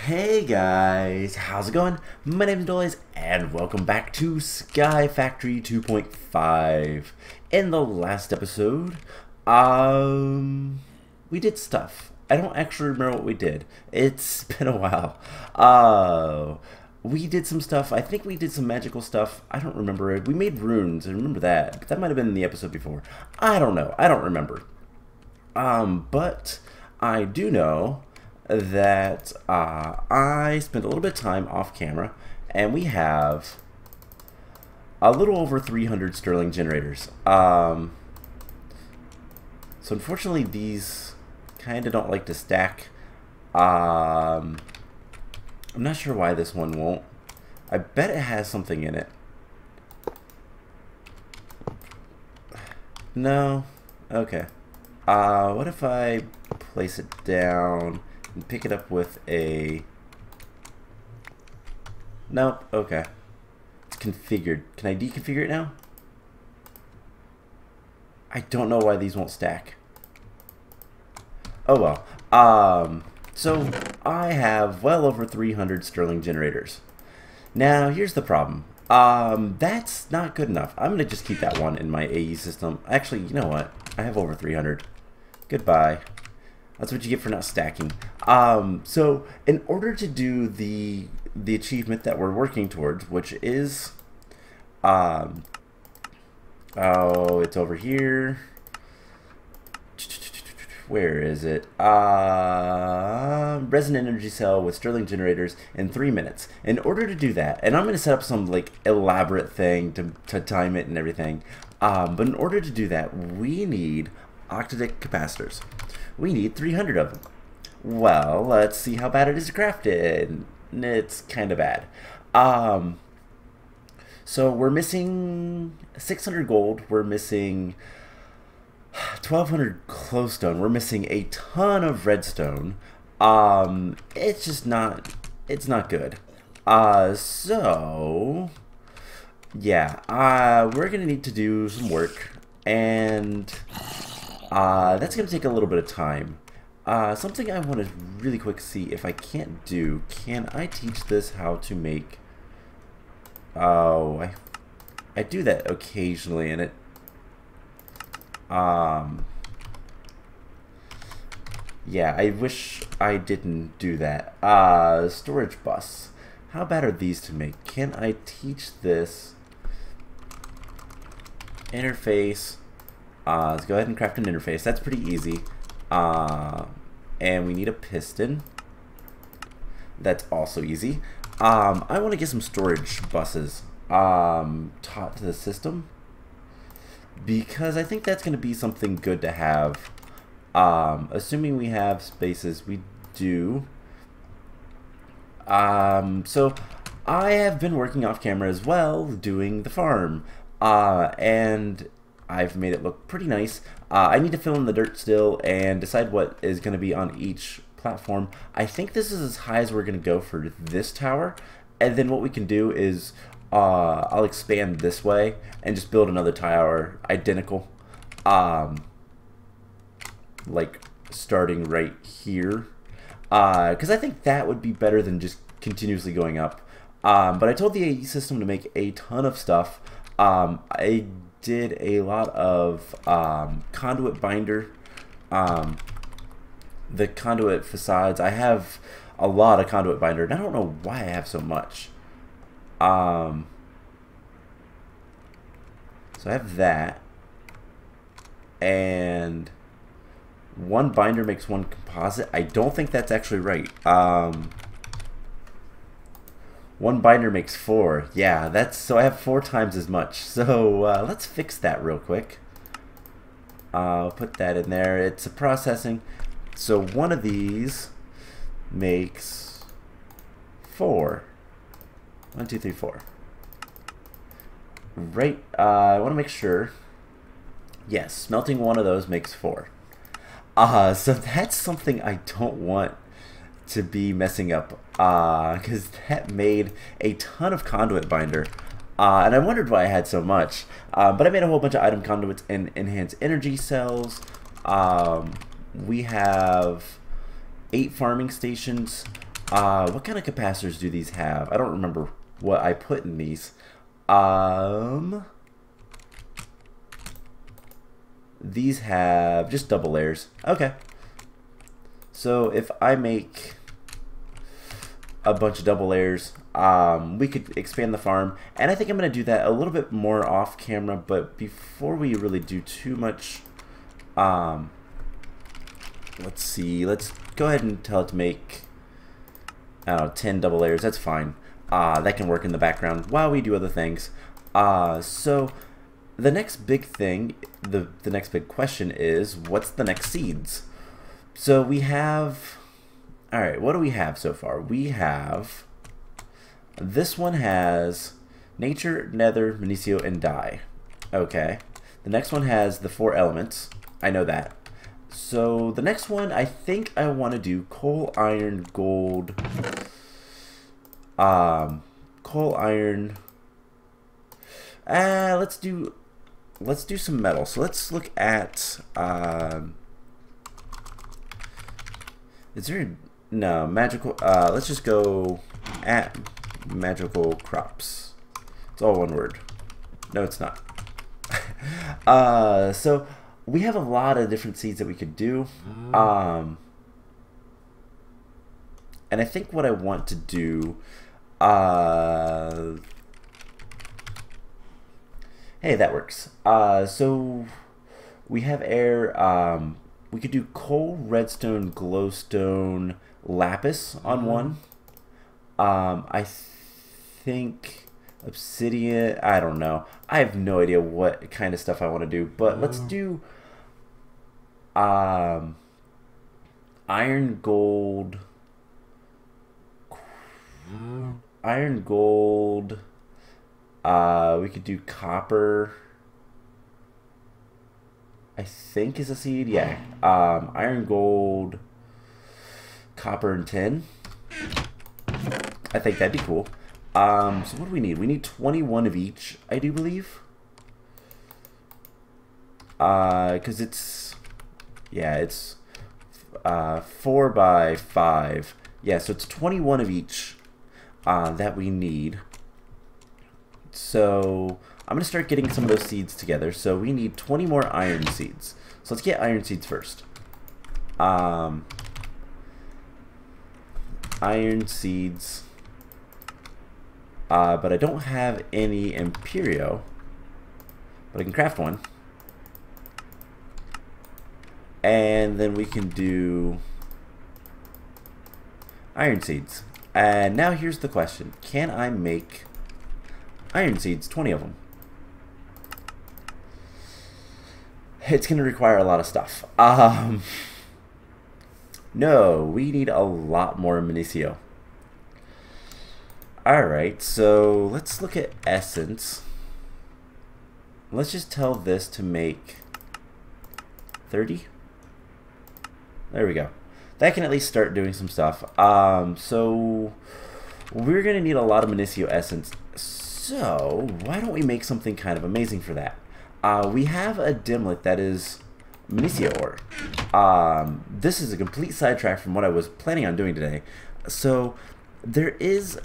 Hey guys, how's it going? My name is Dollies and welcome back to Sky Factory 2.5. In the last episode, we did stuff. I don't actually remember what we did. It's been a while. We did some stuff. I think we did some magical stuff. I don't remember it. We made runes. I remember that. But that might have been in the episode before. I don't know. I don't remember. But I do know that I spent a little bit of time off camera, and we have a little over 300 sterling generators. So unfortunately, these kind of don't like to stack. I'm not sure why this one won't. I bet it has something in it. No? Okay. What if I place it down and pick it up with a... Nope, okay. It's configured. Can I deconfigure it now? I don't know why these won't stack. Oh well. So I have well over 300 sterling generators. Now here's the problem. That's not good enough. I'm gonna just keep that one in my AE system. Actually, you know what? I have over 300. Goodbye. That's what you get for not stacking. So in order to do the achievement that we're working towards, which is oh, it's over here. Where is it? Resin energy cell with sterling generators in 3 minutes. In order to do that, and I'm going to set up some like elaborate thing to time it and everything. But in order to do that, we need octadic capacitors. We need 300 of them. Well, let's see how bad it is to craft it. It's kind of bad. So we're missing 600 gold. We're missing 1200 glowstone. We're missing a ton of redstone. It's just not. It's not good. So yeah, we're gonna need to do some work, and that's going to take a little bit of time. Something I want to really quick see if I can't do. Can I teach this how to make... Oh, I do that occasionally, and it... Yeah, I wish I didn't do that. Storage bus. How bad are these to make? Can I teach this? Interface... let's go ahead and craft an interface. That's pretty easy. And we need a piston. That's also easy. I want to get some storage buses taught to the system, because I think that's going to be something good to have. Assuming we have spaces, we do. So I have been working off camera as well, doing the farm, and I've made it look pretty nice. I need to fill in the dirt still and decide what is going to be on each platform. I think this is as high as we're going to go for this tower, and then what we can do is I'll expand this way and just build another tower identical, like starting right here, because I think that would be better than just continuously going up. But I told the AE system to make a ton of stuff. I did a lot of conduit binder, the conduit facades. I have a lot of conduit binder, and I don't know why I have so much. So I have that, and one binder makes one composite. I don't think that's actually right. One binder makes 4. Yeah, that's so I have 4 times as much. So let's fix that real quick. Put that in there. It's a processing. So one of these makes 4. 1, 2, 3, 4. Right. I want to make sure. Yes, smelting one of those makes 4. So that's something I don't want to be messing up, because that made a ton of conduit binder, and I wondered why I had so much, but I made a whole bunch of item conduits and enhanced energy cells. We have 8 farming stations, What kind of capacitors do these have? I don't remember what I put in these. These have just double layers. Okay. So if I make a bunch of double layers, we could expand the farm. And I think I'm going to do that a little bit more off camera. But before we really do too much, let's see. Let's go ahead and tell it to make, I don't know, 10 double layers. That's fine. That can work in the background while we do other things. So the next big thing, the next big question is, what's the next seeds? So we have, all right, what do we have so far? We have, this one has nature, nether, Zivicio, and dye. Okay. The next one has the 4 elements. I know that. So the next one, I think I want to do coal, iron, gold, coal, iron. Let's do some metal. So let's look at, is there no magical, let's just go at magical crops. It's all one word. No, it's not. So we have a lot of different seeds that we could do. And I think what I want to do, hey, that works. So we have air. We could do coal, redstone, glowstone, lapis on one. I think obsidian. I don't know. I have no idea what kind of stuff I want to do. But let's do iron, gold. Iron, gold. We could do copper. I think is a seed. Yeah. Iron, gold, copper, and tin. I think that'd be cool. So what do we need? We need 21 of each, I do believe. Because it's, yeah, it's 4 by 5. Yeah, so it's 21 of each that we need. So I'm going to start getting some of those seeds together. So we need 20 more iron seeds. So let's get iron seeds first. Iron seeds. But I don't have any Imperio. But I can craft one. And then we can do iron seeds. And now here's the question. Can I make iron seeds, 20 of them? It's going to require a lot of stuff. No, we need a lot more Zivicio. Alright, so let's look at essence. Let's just tell this to make 30. There we go. That can at least start doing some stuff. So we're going to need a lot of Zivicio essence. So why don't we make something kind of amazing for that? We have a dimlet that is Zivicio ore. This is a complete sidetrack from what I was planning on doing today. So there is,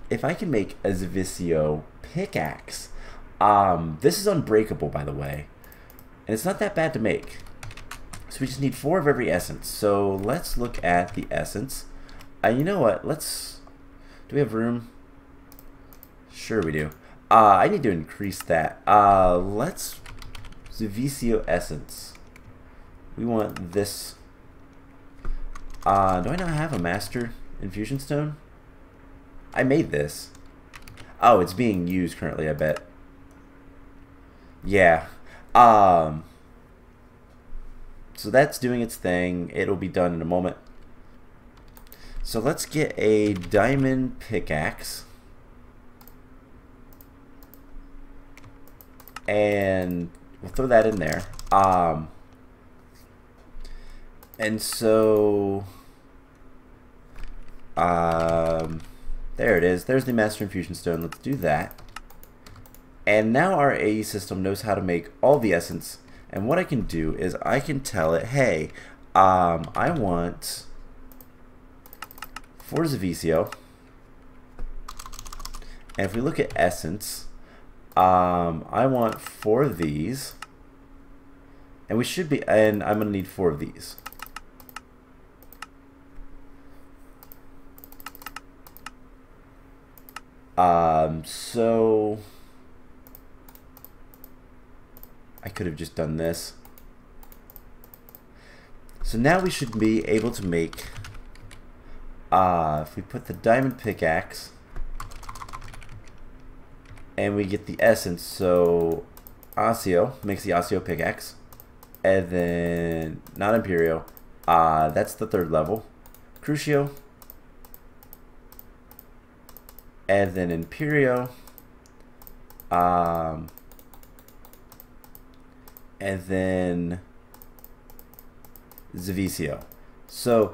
if I can make a Zivicio pickaxe, this is unbreakable, by the way, and it's not that bad to make. So we just need 4 of every essence. So let's look at the essence. You know what? Do we have room? Sure we do. I need to increase that. Let's Zivicio essence. We want this. Do I not have a master infusion stone? I made this. Oh, it's being used currently, I bet. Yeah. So that's doing its thing. It'll be done in a moment. So let's get a diamond pickaxe. And we'll throw that in there. And so there it is. There's the master infusion stone. Let's do that. And now our AE system knows how to make all the essence. And what I can do is I can tell it, hey, I want 4 Zivicio. And if we look at essence, I want 4 of these. And we should be, and I'm going to need 4 of these. So I could have just done this. So now we should be able to make, if we put the diamond pickaxe and we get the essence, so Osseo makes the Osseo pickaxe, and then not Imperio, that's the 3rd level, Crucio, and then Imperio, and then Zivicio. So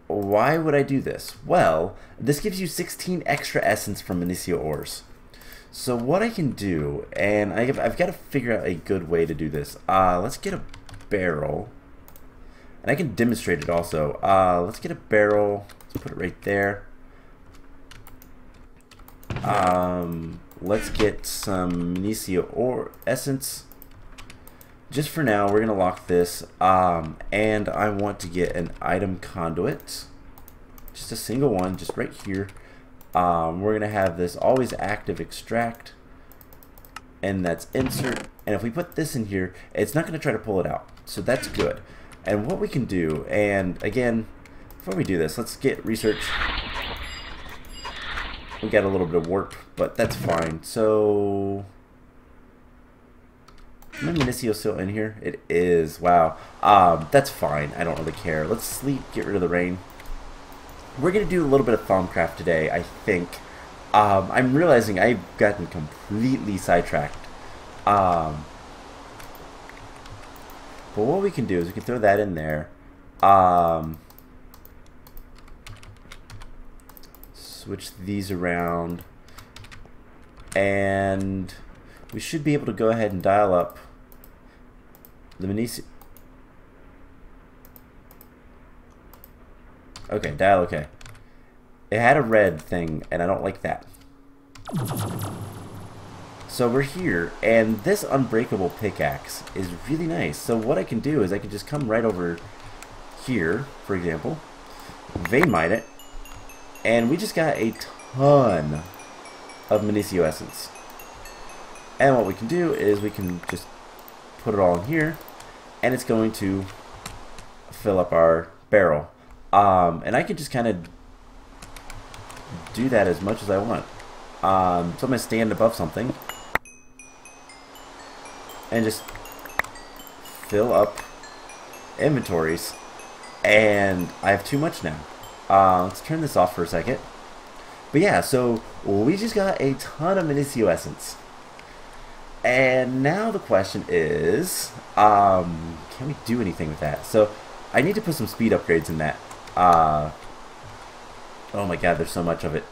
why would I do this? Well, this gives you 16 extra essence from Minicio ores. So what I can do, and I've got to figure out a good way to do this. Let's get a barrel, and I can demonstrate it also. Let's get a barrel. Let's put it right there. Let's get some Minicio ore essence. Just for now, we're gonna lock this, and I want to get an item conduit, just a single one, just right here. We're gonna have this always active extract, and that's insert. And if we put this in here, it's not gonna try to pull it out, so that's good. And what we can do, and again, before we do this, let's get research. We got a little bit of warp, but that's fine. So is my Minicio still in here? It is. Wow. That's fine. I don't really care. Let's sleep. Get rid of the rain. We're going to do a little bit of Thaumcraft today, I think. I'm realizing I've gotten completely sidetracked. But what we can do is we can throw that in there. Switch these around. And we should be able to go ahead and dial up the Minicio. Okay, dial okay. It had a red thing, and I don't like that. So we're here, and this unbreakable pickaxe is really nice. So what I can do is I can just come right over here, for example, vein mine it, and we just got a ton of Minicio essence. And what we can do is we can just put it all in here, and it's going to fill up our barrel. And I can just kind of do that as much as I want. So I'm going to stand above something and just fill up inventories, and I have too much now. Let's turn this off for a second. But yeah, so we just got a ton of Minicio essence. And now the question is, can we do anything with that? So I need to put some speed upgrades in that. Oh my god, there's so much of it.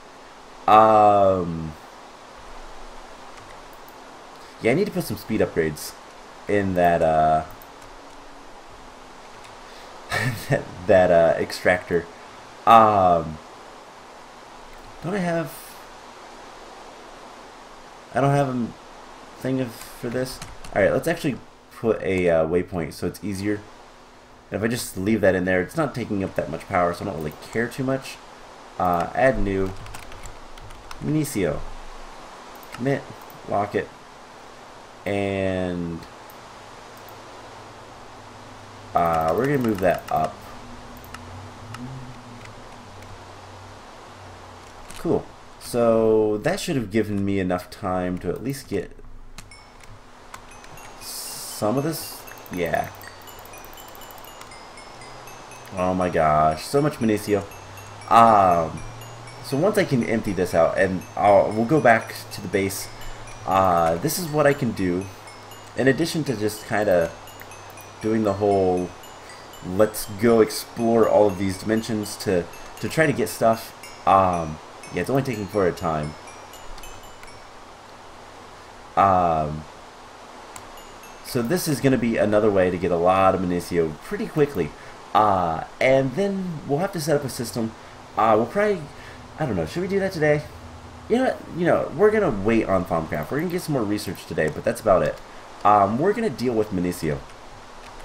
Yeah, I need to put some speed upgrades in that that extractor. Don't I have? I don't have a thing for this. All right, let's actually put a waypoint so it's easier. And if I just leave that in there, it's not taking up that much power, so I don't really care too much. Add new Minicio. Commit, lock it, and we're gonna move that up. Cool. So that should have given me enough time to at least get some of this. Yeah. Oh my gosh, so much Minicio. So once I can empty this out, and we'll go back to the base. This is what I can do, in addition to just kind of doing the whole let's go explore all of these dimensions to try to get stuff. Yeah, it's only taking for a time. So this is going to be another way to get a lot of Minicio pretty quickly. And then we'll have to set up a system We'll probably, I don't know, should we do that today? We're gonna wait on Farmcraft. We're gonna get some more research today, but that's about it. We're gonna deal with Zivicio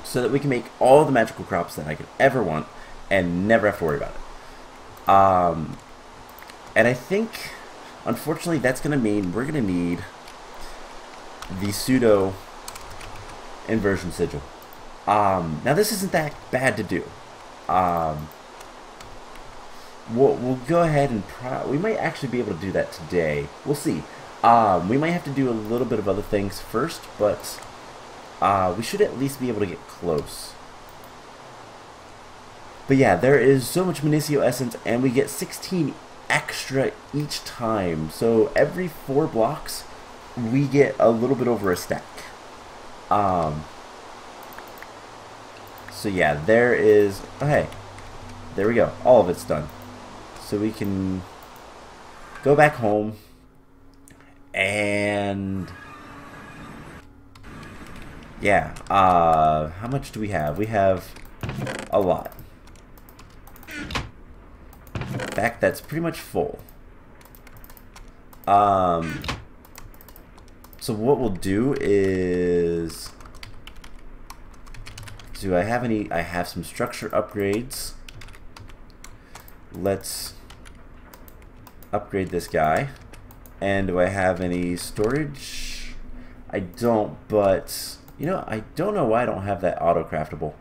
so that we can make all the magical crops that I could ever want and never have to worry about it. And I think, unfortunately, that's gonna mean we're gonna need the pseudo inversion sigil. Now this isn't that bad to do. We'll go ahead and we might actually be able to do that today. We'll see. We might have to do a little bit of other things first, but we should at least be able to get close. But yeah, there is so much Zivicio essence, and we get 16 extra each time. So every 4 blocks, we get a little bit over a stack. So yeah, there is. Oh, hey, there we go. All of it's done. So we can go back home and yeah. How much do we have? We have a lot. In fact, that's pretty much full. So what we'll do is, do I have any? I have some structure upgrades. Let's upgrade this guy. And do I have any storage? I don't, but I don't know why I don't have that auto craftable.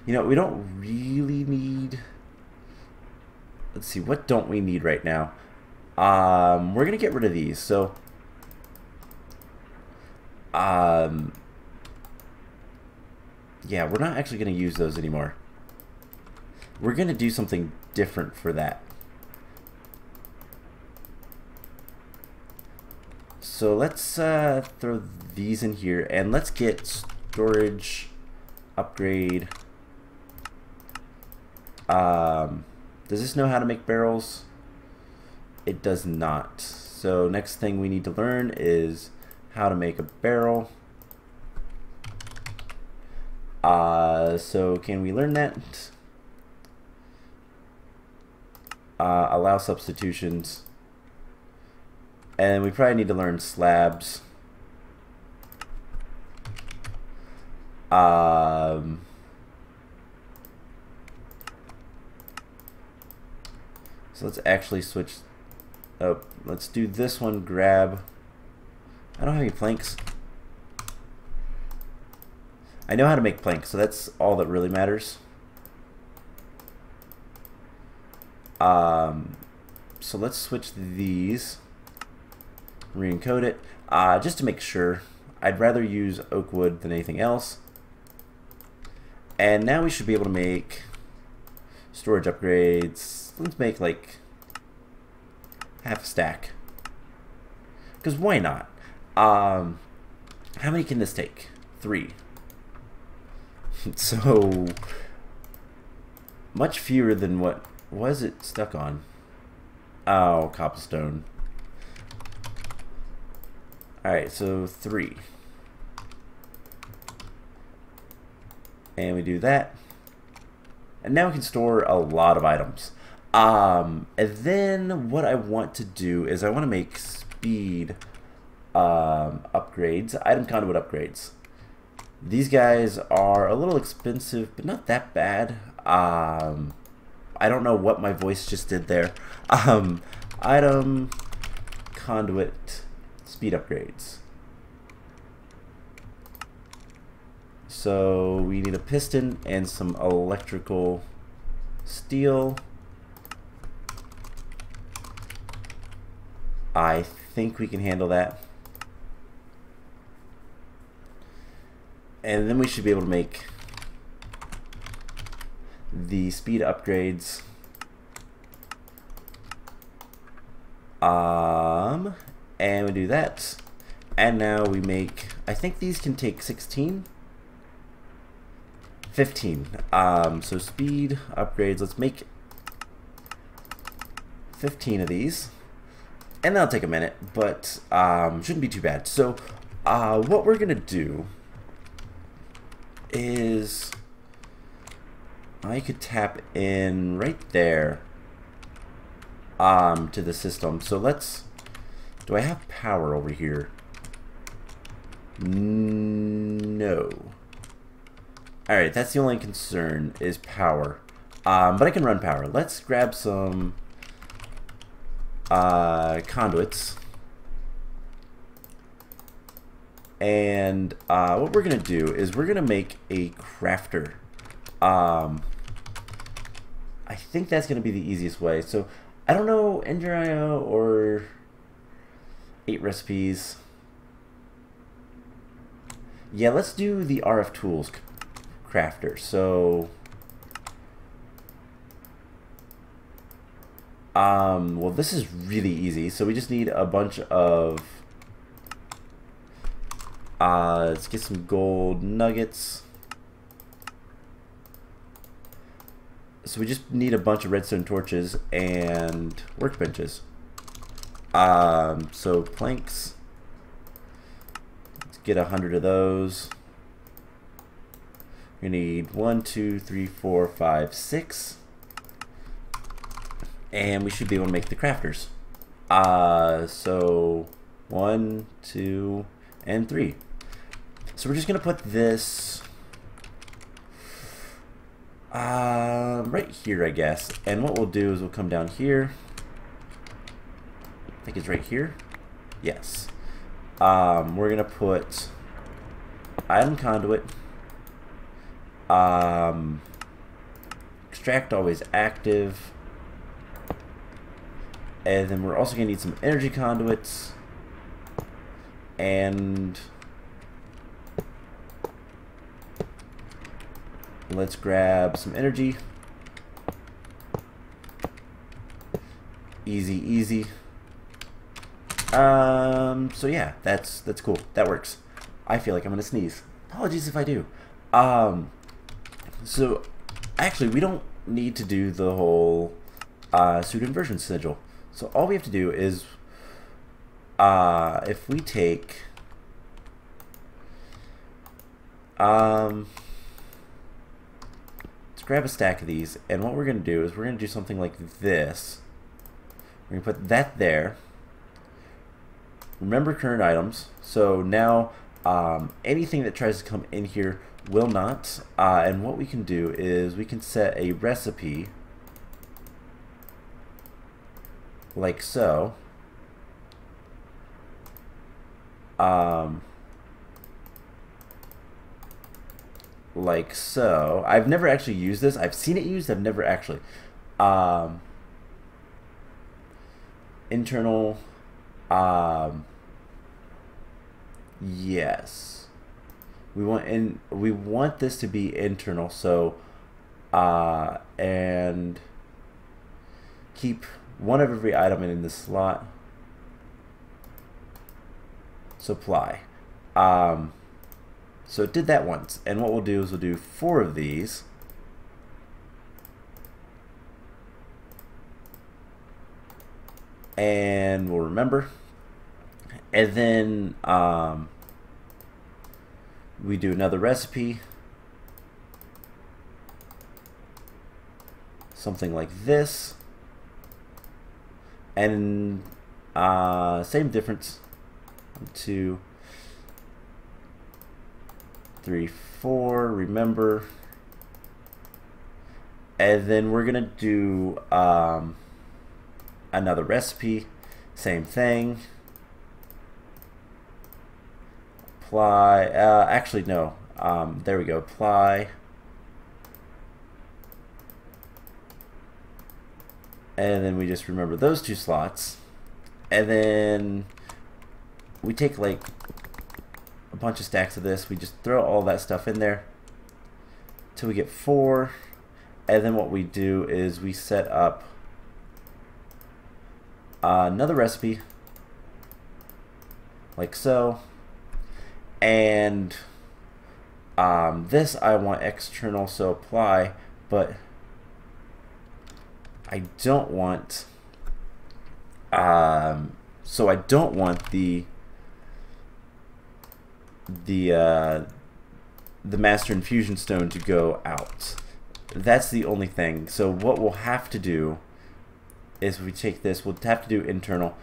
We don't really need. Let's see, what don't we need right now? We're gonna get rid of these. So, yeah, we're not actually gonna use those anymore. We're gonna do something different for that. So let's throw these in here, and let's get storage upgrade. Does this know how to make barrels? It does not. So next thing we need to learn is how to make a barrel. So can we learn that? Allow substitutions. And we probably need to learn slabs. So let's actually switch. Oh, let's do this one. Grab. I don't have any planks. I know how to make planks, so that's all that really matters. So let's switch these. Re-encode it. Just to make sure. I'd rather use oak wood than anything else. And now we should be able to make storage upgrades. Let's make like half a stack. Because why not? How many can this take? 3. So much fewer than what was it stuck on? Oh, cobblestone. Alright, so 3. And we do that. And now we can store a lot of items. And then what I want to do is I want to make speed upgrades, item conduit upgrades. These guys are a little expensive, but not that bad. I don't know what my voice just did there. Item conduit speed upgrades. So we need a piston and some electrical steel. I think we can handle that. And then we should be able to make the speed upgrades. And we do that. And now we make, I think these can take 16. 15. So speed upgrades, let's make 15 of these. And that'll take a minute, but shouldn't be too bad. So what we're gonna do is I could tap in right there to the system. So let's, do I have power over here? No. Alright, that's the only concern, is power. But I can run power. Let's grab some conduits. And what we're going to do is we're going to make a crafter. I think that's going to be the easiest way. So, I don't know, Ender.io or 8 recipes. Yeah, let's do the RF Tools crafter. So, well, this is really easy. So we just need a bunch of, let's get some gold nuggets. So we just need a bunch of redstone torches and workbenches. So planks. Let's get 100 of those. We need 1, 2, 3, 4, 5, 6. And we should be able to make the crafters. So 1, 2, and 3. So we're just gonna put this right here, I guess. And what we'll do is we'll come down here. I think it's right here. Yes. We're gonna put item conduit. Extract always active. And then we're also gonna need some energy conduits. And let's grab some energy. Easy, easy. So yeah, that's cool. That works. I feel like I'm gonna sneeze. Apologies if I do. So actually, we don't need to do the whole pseudo inversion sigil. So all we have to do is, if we take, let's grab a stack of these, and what we're going to do is we're going to do something like this. We're going to put that there. Remember current items. So now anything that tries to come in here will not. And what we can do is we can set a recipe like so. Like so. I've never actually used this. I've seen it used. I've never actually. Internal. Yes. We want this to be internal. So, and keep one of every item in this slot. Supply. So it did that once, and what we'll do is we'll do 4 of these. And we'll remember. And then we do another recipe. Something like this. And same difference. 1, 2, 3, 4, remember. And then we're gonna do another recipe, same thing. Apply, actually no, there we go, apply. And then we just remember those 2 slots. And then we take like a bunch of stacks of this, we just throw all that stuff in there till we get 4, and then what we do is we set up another recipe like so, and this I want external, so apply, but I don't want so I don't want the Master Infusion Stone to go out. That's the only thing. So what we'll have to do is we take this, we'll have to do internal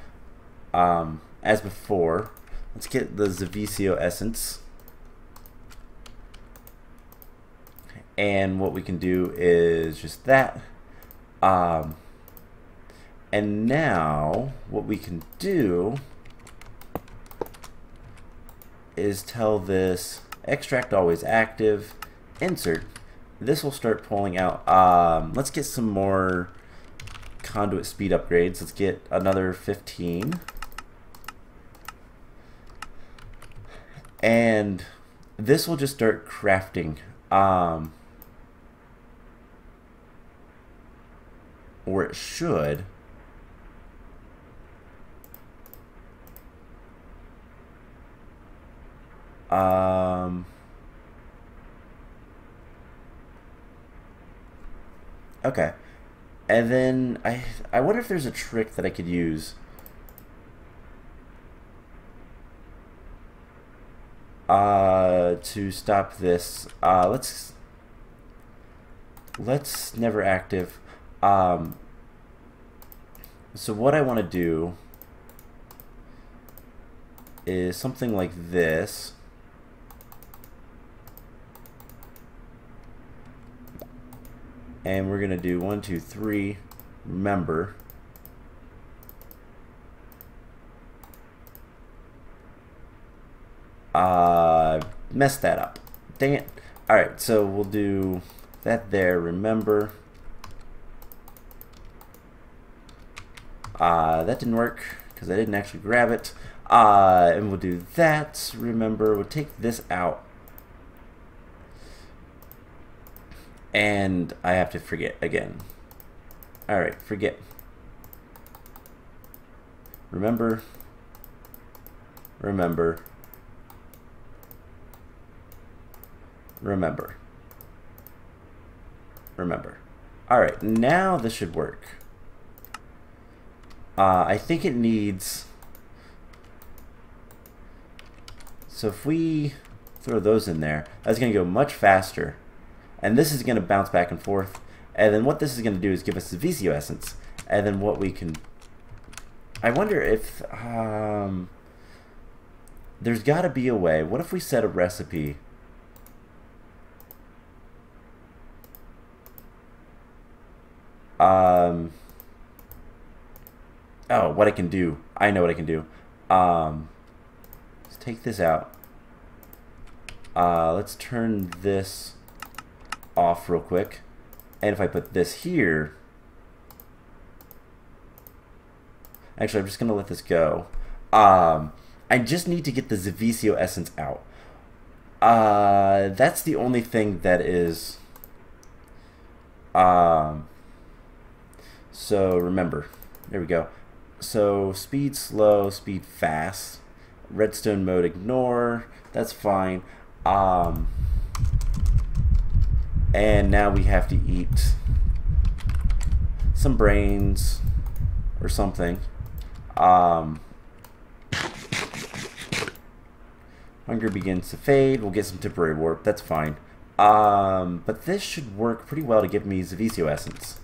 as before. Let's get the Zivicio essence. And what we can do is just that. And now what we can do is tell this extract always active, insert. This will start pulling out. Let's get some more conduit speed upgrades. Let's get another 15. And this will just start crafting. Or it should. Okay. And then I wonder if there's a trick that I could use. To stop this. Let's never active. So what I want to do is something like this. And we're gonna do 1, 2, 3. Remember. Messed that up. Dang it. Alright, so we'll do that there. Remember. That didn't work because I didn't actually grab it. And we'll do that. Remember, we'll take this out. And I have to forget again. Alright, forget. Remember. Remember. Remember. Remember. Alright, now this should work. I think it needs... So if we throw those in there, that's going to go much faster. And this is going to bounce back and forth. And then what this is going to do is give us the Zivicio essence. And then what we can... I wonder if... there's got to be a way. What if we set a recipe? Oh, what I can do. I know what I can do. Let's take this out. Let's turn this off real quick. And if I put this here... Actually, I'm just going to let this go. I just need to get the Zivicio essence out. That's the only thing that is... So remember, there we go. So speed slow, speed fast, redstone mode ignore, that's fine. And now we have to eat some brains or something. Hunger begins to fade. We'll get some temporary warp, that's fine. But this should work pretty well to give me Zivicio essence.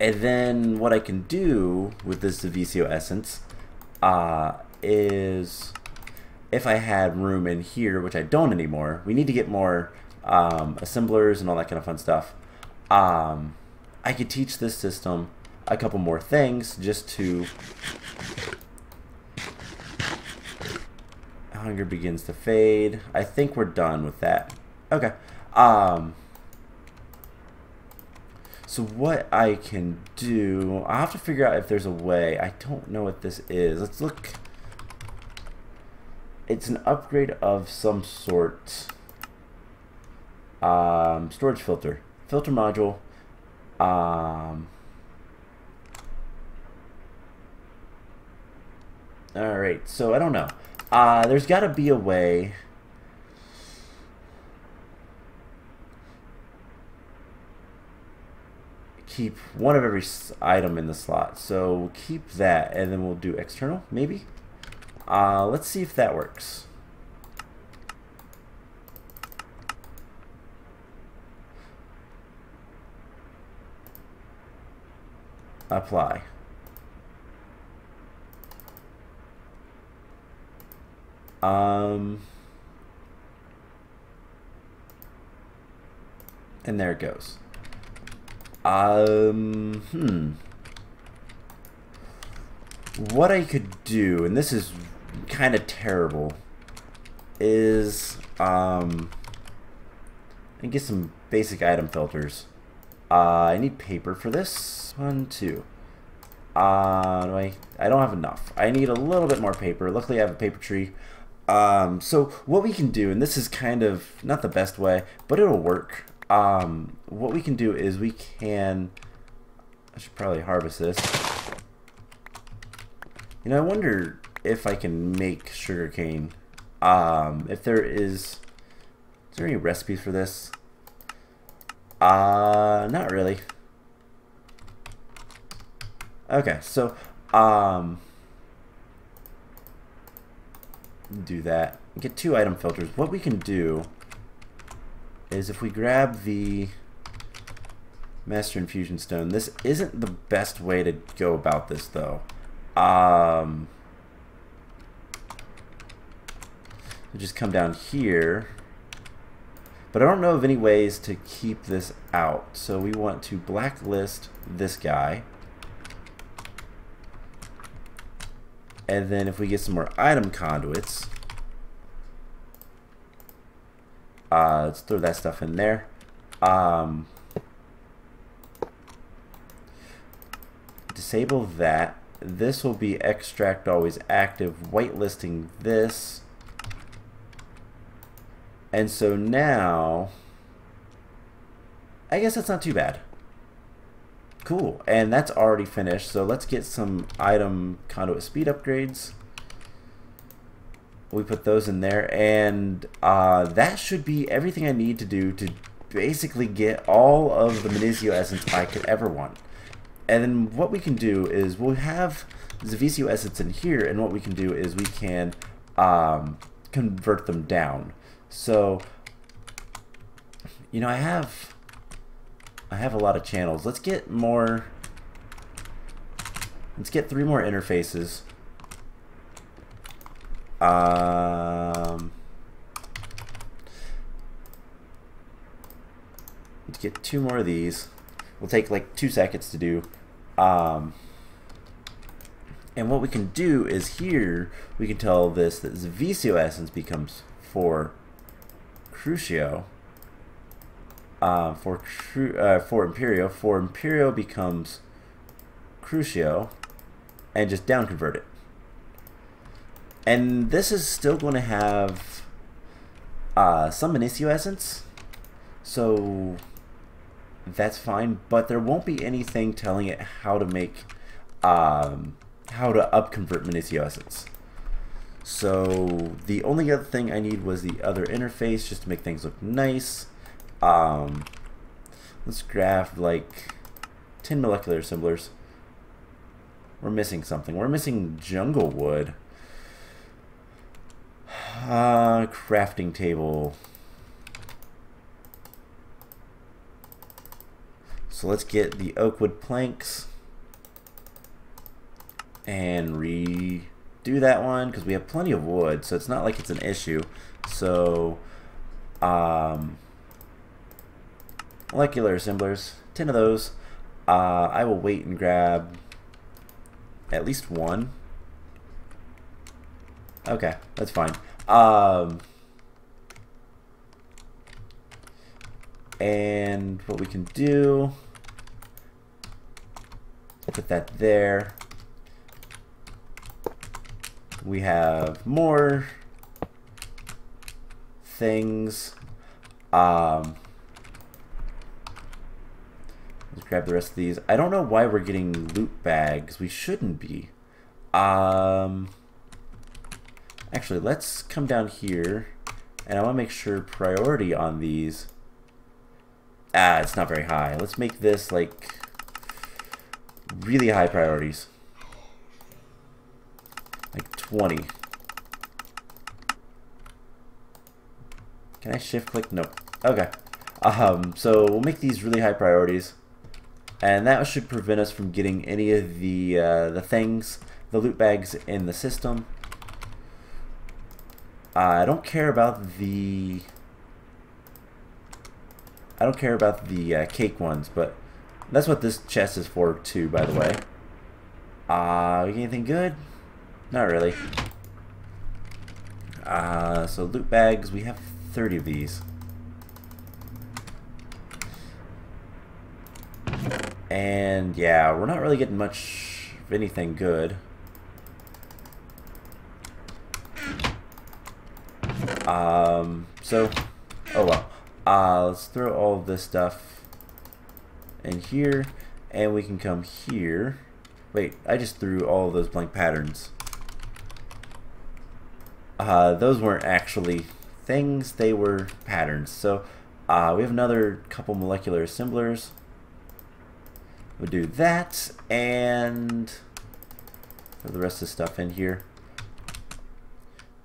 And then what I can do with this Zivicio essence is, if I had room in here, which I don't anymore, we need to get more assemblers and all that kind of fun stuff. I could teach this system a couple more things just to... Hunger begins to fade. I think we're done with that. Okay. So what I can do, I'll have to figure out if there's a way. I don't know what this is. Let's look. It's an upgrade of some sort. Storage filter. Filter module. Alright, so I don't know. There's got to be a way. Keep one of every item in the slot. So we'll keep that, and then we'll do external, maybe. Let's see if that works. Apply. And there it goes. What I could do, and this is kind of terrible, is and get some basic item filters. I need paper for this. 1, 2. I don't have enough. I need a little bit more paper. Luckily I have a paper tree. So what we can do, and this is kind of not the best way, but it'll work. What we can do is we can, I should probably harvest this. You know, I wonder if I can make sugarcane. If there is there any recipes for this? Not really. Okay, so, do that. Get 2 item filters. What we can do is if we grab the Master Infusion Stone, this isn't the best way to go about this, though. We'll just come down here. But I don't know of any ways to keep this out. So we want to blacklist this guy. And then if we get some more item conduits, let's throw that stuff in there. Disable that. This will be extract always active, whitelisting this. And so now, I guess that's not too bad. Cool, and that's already finished, so let's get some item conduit speed upgrades. We put those in there, and that should be everything I need to do to basically get all of the Zivicio essence I could ever want. And then what we can do is we'll have Zivicio essence in here, and what we can do is we can convert them down. So, you know, I have a lot of channels. Let's get more. Let's get 3 more interfaces. Let's get 2 more of these. Will take like 2 seconds to do. And what we can do is here we can tell this that Zivicio essence becomes for Crucio. For Imperio. For Imperio becomes Crucio, and just down convert it. And this is still going to have some Zivicio essence, so that's fine. But there won't be anything telling it how to make how to upconvert Zivicio essence. So the only other thing I need was the other interface just to make things look nice. Let's grab like 10 molecular assemblers. We're missing something. We're missing jungle wood. Crafting table. So let's get the oak wood planks and redo that one because we have plenty of wood, so it's not like it's an issue. So molecular assemblers, 10 of those. I will wait and grab at least 1. Okay, that's fine. And what we can do, put that there. We have more things. Let's grab the rest of these. I don't know why we're getting loot bags. We shouldn't be. Actually, let's come down here, and I want to make sure priority on these. It's not very high. Let's make this like really high priorities. Like 20. Can I shift click? Nope. Okay. So we'll make these really high priorities. and that should prevent us from getting any of the things, the loot bags in the system. I don't care about the cake ones, but that's what this chest is for too, by the way. We get anything good? Not really. So loot bags, we have 30 of these. And yeah, we're not really getting much of anything good. So, oh well. Let's throw all of this stuff in here, and we can come here. Wait, I just threw all of those blank patterns. Those weren't actually things, they were patterns. So, we have another couple molecular assemblers. We'll do that, and throw the rest of the stuff in here.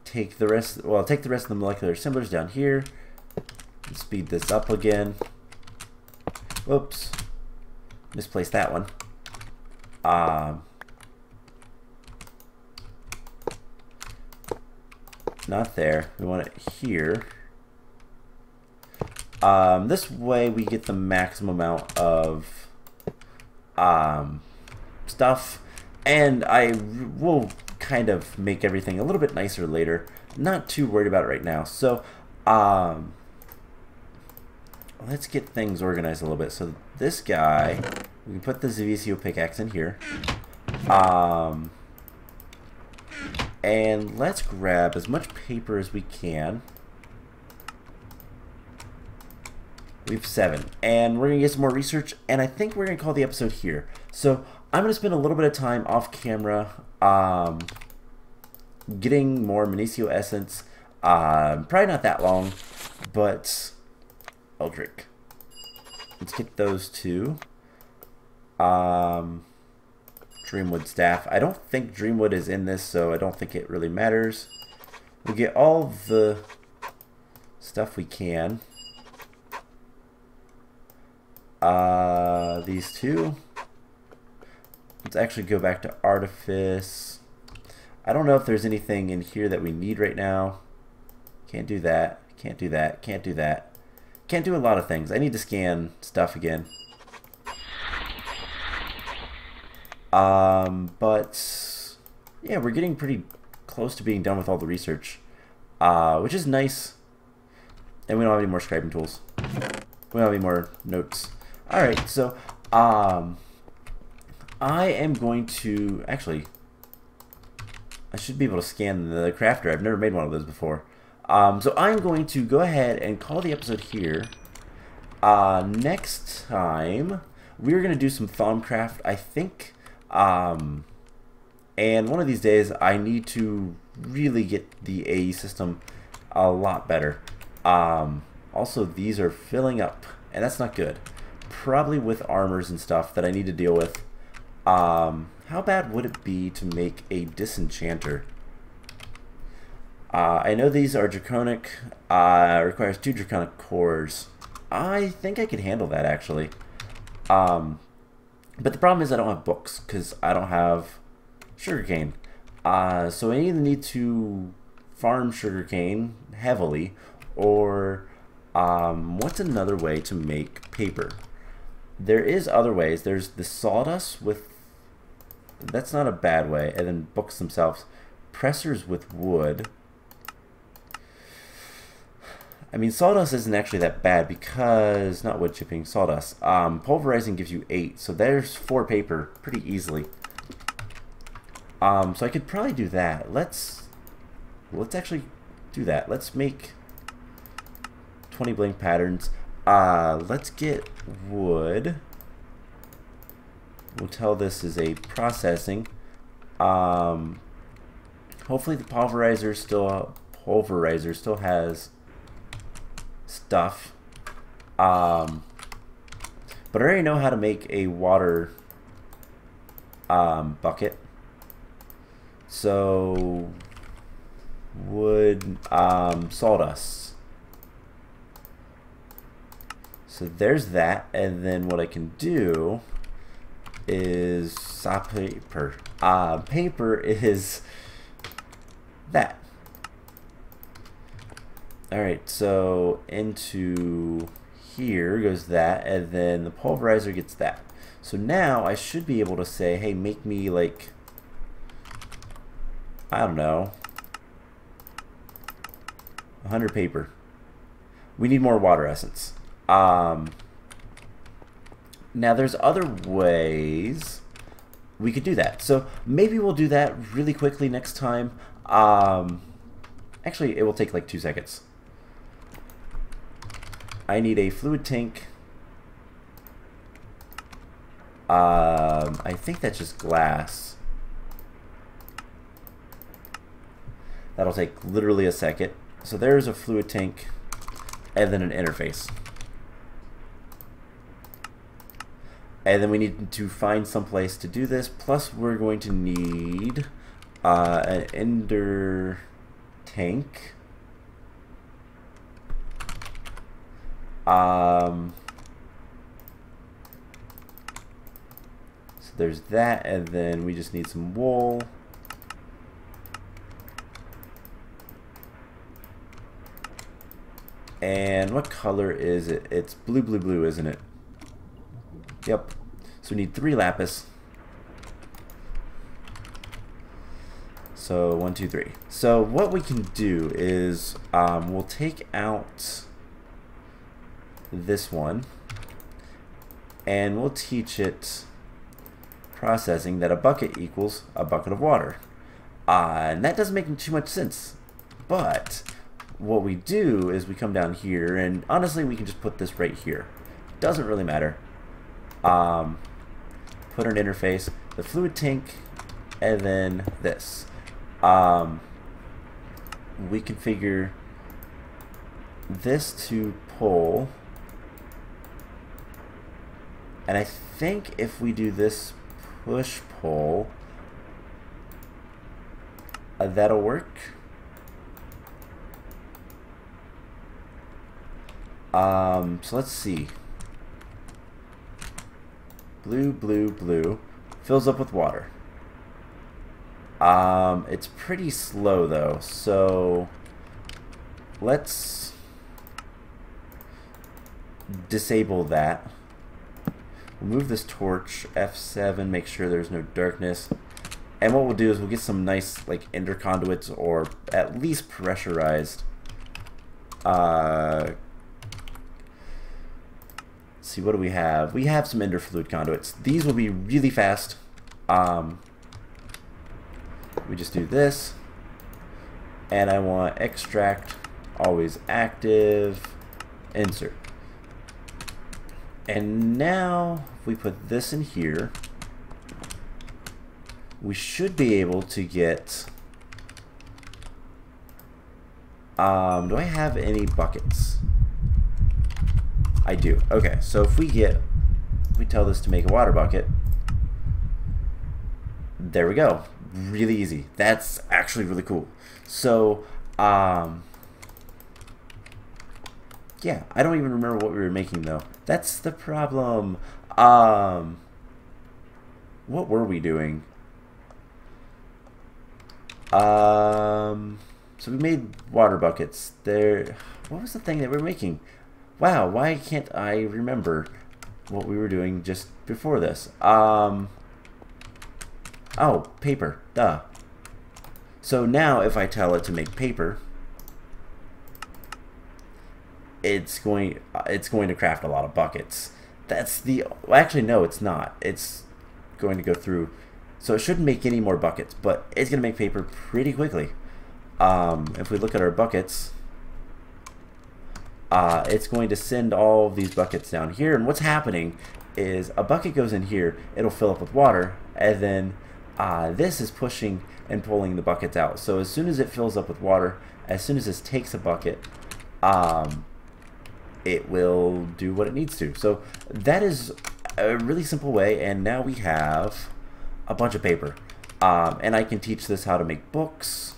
Take the rest of the molecular assemblers down here. And speed this up again. Whoops. Misplaced that one. Not there. We want it here. This way we get the maximum amount of stuff, and I will kind of make everything a little bit nicer later. Not too worried about it right now. So let's get things organized a little bit. So this guy, we can put the Zivicio pickaxe in here. And let's grab as much paper as we can. We have 7, and we're going to get some more research, and I think we're going to call the episode here. So I'm going to spend a little bit of time off camera getting more Zivicio essence. Probably not that long, but I'll drink. Let's get those two. Dreamwood staff. I don't think Dreamwood is in this, so I don't think it really matters. We'll get all the stuff we can. These two. Let's actually go back to Artifice. I don't know if there's anything in here that we need right now. Can't do that. Can't do that. Can't do that. Can't do a lot of things. I need to scan stuff again. But yeah, we're getting pretty close to being done with all the research, which is nice. And we don't have any more scribing tools. We don't have any more notes. Alright, so I am going to actually, I should be able to scan the crafter. I've never made one of those before. So I'm going to go ahead and call the episode here. Next time we're going to do some Thaumcraft, I think. And one of these days I need to really get the AE system a lot better. Also, these are filling up, and that's not good. Probably with armors and stuff that I need to deal with. How bad would it be to make a disenchanter? I know these are draconic. Requires 2 draconic cores. I think I could handle that, actually. But the problem is I don't have books, because I don't have sugarcane. So I either need to farm sugarcane heavily, or what's another way to make paper? There is other ways. There's the sawdust with, that's not a bad way, and then books themselves. Pressers with wood. I mean, sawdust isn't actually that bad because, not wood chipping, sawdust. Pulverizing gives you 8, so there's 4 paper pretty easily. So I could probably do that. Let's actually do that. Let's make 20 blank patterns. Let's get wood. We'll tell this is a processing. Hopefully the pulverizer still has stuff. But I already know how to make a water bucket. So wood, sawdust. So there's that, and then what I can do is paper. Paper is that. Alright, so into here goes that, and then the pulverizer gets that. So now I should be able to say, hey, make me like, I don't know, 100 paper. We need more water essence. Now there's other ways we could do that. So maybe we'll do that really quickly next time. Actually, it will take like 2 seconds. I need a fluid tank. I think that's just glass. That'll take literally a second. So there's a fluid tank and then an interface. And then we need to find some place to do this. Plus we're going to need an ender tank. So there's that, and then we just need some wool. And what color is it? It's blue, blue, blue, isn't it? Yep. So we need 3 lapis. So 1, 2, 3. So what we can do is we'll take out this one and we'll teach it processing that a bucket equals a bucket of water. And that doesn't make too much sense. But what we do is we come down here, and honestly we can just put this right here. Doesn't really matter. Put an interface, the fluid tank, and then this. We configure this to pull, and I think if we do this push pull, that'll work. So let's see. Blue, blue, blue fills up with water. It's pretty slow though, so let's disable that. We'll move this torch, F7, make sure there's no darkness. And what we'll do is we'll get some nice like ender conduits, or at least pressurized. See, what do we have? We have some ender fluid conduits. These will be really fast. We just do this, and I want extract, always active, insert. And now if we put this in here, we should be able to get, do I have any buckets? I do. Okay, so if we tell this to make a water bucket, there we go. Really easy. That's actually really cool. So, yeah, I don't even remember what we were making though. That's the problem. What were we doing? So we made water buckets. There. What was the thing that we were making? Wow, why can't I remember what we were doing just before this? Oh, paper. Duh. So now if I tell it to make paper, it's going to craft a lot of buckets. That's the, well, actually no, it's not. It's going to go through, so it shouldn't make any more buckets, but it's going to make paper pretty quickly. If we look at our buckets, it's going to send all of these buckets down here, and what's happening is a bucket goes in here, it'll fill up with water, and then this is pushing and pulling the buckets out. So as soon as it fills up with water, as soon as this takes a bucket, it will do what it needs to. So that is a really simple way, and now we have a bunch of paper. And I can teach this how to make books.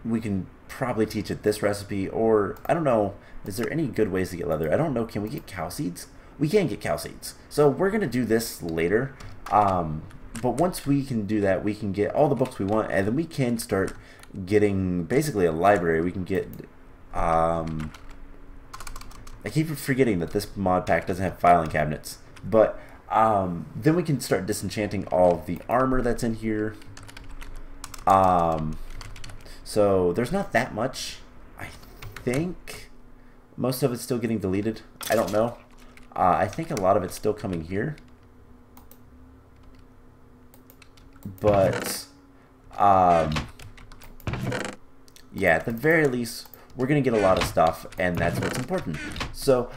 We can probably teach it this recipe, or I don't know, is there any good ways to get leather? I don't know, can we get cow seeds? we can get calcetes. So we're going to do this later. But once we can do that, we can get all the books we want, and then we can start getting basically a library. We can get... I keep forgetting that this mod pack doesn't have filing cabinets. But then we can start disenchanting all of the armor that's in here. So there's not that much. I think most of it's still getting deleted. I don't know. I think a lot of it's still coming here. But yeah, at the very least, we're gonna get a lot of stuff, and that's what's important. So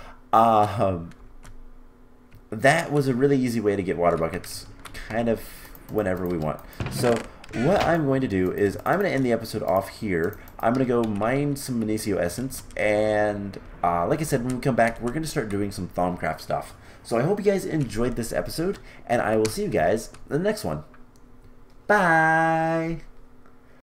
that was a really easy way to get water buckets, kind of whenever we want. So what I'm going to do is I'm going to end the episode off here. I'm going to go mine some Zivicio essence, and like I said, when we come back, we're going to start doing some Thaumcraft stuff. So I hope you guys enjoyed this episode, and I will see you guys in the next one. Bye!